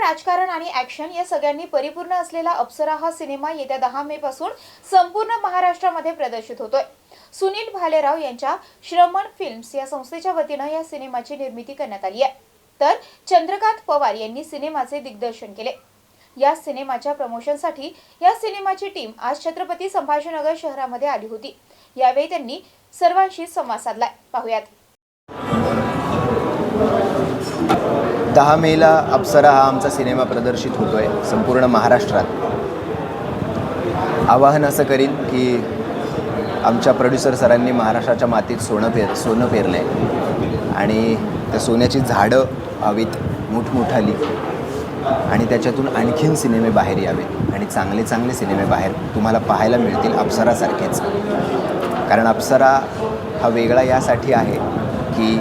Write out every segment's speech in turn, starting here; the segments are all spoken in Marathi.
राजकारण आणि ॲक्शन या सगळ्यांनी परिपूर्ण असलेला अप्सरा हा सिनेमा येत्या 10 मे पासून संपूर्ण महाराष्ट्रामध्ये प्रदर्शित होतोय। सुनील भालेराव यांच्या श्रमण फिल्म्स या संस्थेच्या वतीनं या सिनेमाची निर्मिती करण्यात आली आहे। तर चंद्रकांत पवार यांनी सिनेमाचे दिग्दर्शन केले। या सिनेमाच्या प्रमोशनसाठी या सिनेमाची टीम आज छत्रपती संभाजीनगर शहरामध्ये आली होती। यावेळी त्यांनी सर्वांशी संवाद साधलाय। पाहूयात। 10 मेला अप्सरा हा आमचा सिनेमा प्रदर्शित होतोय संपूर्ण महाराष्ट्रात। आवाहन असं करीन की आमच्या प्रोड्युसर सरांनी महाराष्ट्राच्या मातीत सोनं पेरलंय आणि त्या सोन्याची झाडं हवीत मोठमोठाली आणि त्याच्यातून आणखीन सिनेमे बाहेर यावेत आणि चांगले चांगले सिनेमे बाहेर तुम्हाला पाहायला मिळतील अप्सरासारखेच। कारण अप्सरा हा वेगळा यासाठी आहे की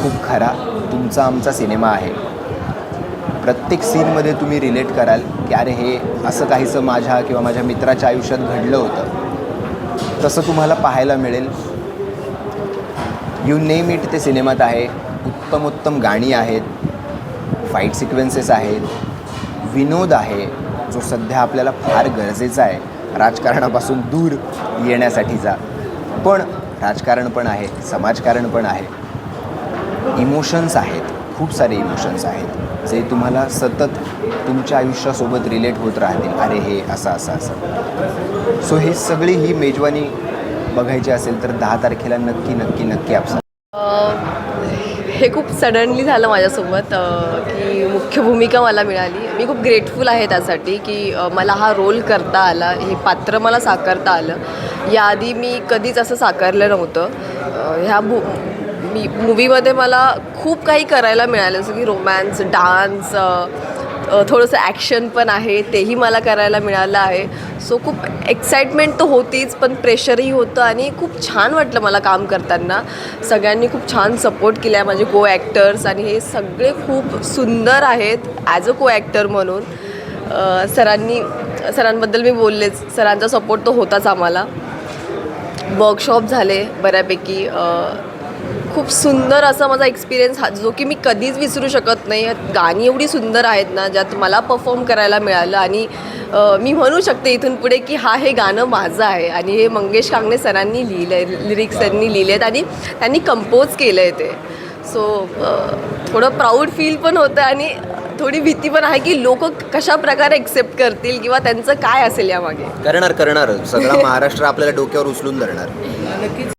खूप खरा तुमचा आमचा सिनेमा आहे। प्रत्येक सीनमध्ये तुम्ही रिलेट कराल की अरे हे असं काहीसं माझ्या किंवा माझ्या मित्राच्या आयुष्यात घडलं होतं, तसं तुम्हाला पाहायला मिळेल। यू नेम इट ते सिनेमात आहे। उत्तम गाणी आहेत, फाईट सिक्वेन्सेस आहेत, विनोद आहे जो सध्या आपल्याला फार गरजेचा आहे राजकारणापासून दूर येण्यासाठीचा। पण राजकारण पण आहे, समाजकारण पण आहे, इमोशन्स आहेत, खूप सारे इमोशन्स आहेत जे तुम्हाला सतत तुमच्या आयुष्यासोबत रिलेट होत राहतील। अरे हे असं सो हे सगळी ही मेजवानी बघायची असेल तर 10 तारखेला नक्की अप्सरा। हे खूप सडनली झालं माझ्यासोबत की मुख्य भूमिका मला मिळाली। मी खूप ग्रेटफुल आहे त्यासाठी की मला हा रोल करता आला, हे पात्र मला साकारता आलं। याआधी मी कधीच असं साकारलं नव्हतं। ह्या मूवीमध्ये मला खूप काही करायला मिळालं, जसं की रोमॅन्स, डान्स, थोडंसं ॲक्शन पण आहे, तेही मला करायला मिळालं आहे। सो खूप एक्साइटमेंट तर होतीच, पण प्रेशरही होतं आणि खूप छान वाटलं मला काम करताना। सगळ्यांनी खूप छान सपोर्ट केला आहे, माझे को ॲक्टर्स, आणि हे सगळे खूप सुंदर आहेत ॲज अ को ॲक्टर म्हणून। सरांबद्दल मी बोललेच, सरांचा सपोर्ट तर होताच आम्हाला। वर्कशॉप झाले बऱ्यापैकी। खूप सुंदर असा माझा एक्सपिरियन्स हा, जो की मी कधीच विसरू शकत नाही। गाणी एवढी सुंदर आहेत ना, ज्यात मला परफॉर्म करायला मिळालं आणि मी म्हणू शकते इथून पुढे की हे गाणं माझं आहे आणि हे मंगेश कांगणे सरांनी लिहिलं आहे, लिरिक्स त्यांनी लिहिले आहेत आणि त्यांनी कंपोज केलं आहे ते। सो थोडं प्राऊड फील पण होतं आणि थोडी भीती पण आहे की लोक कशा प्रकारे एक्सेप्ट करतील किंवा त्यांचं काय असेल यामागे। करणार सगळा महाराष्ट्र आपल्याला डोक्यावर उचलून धरणार।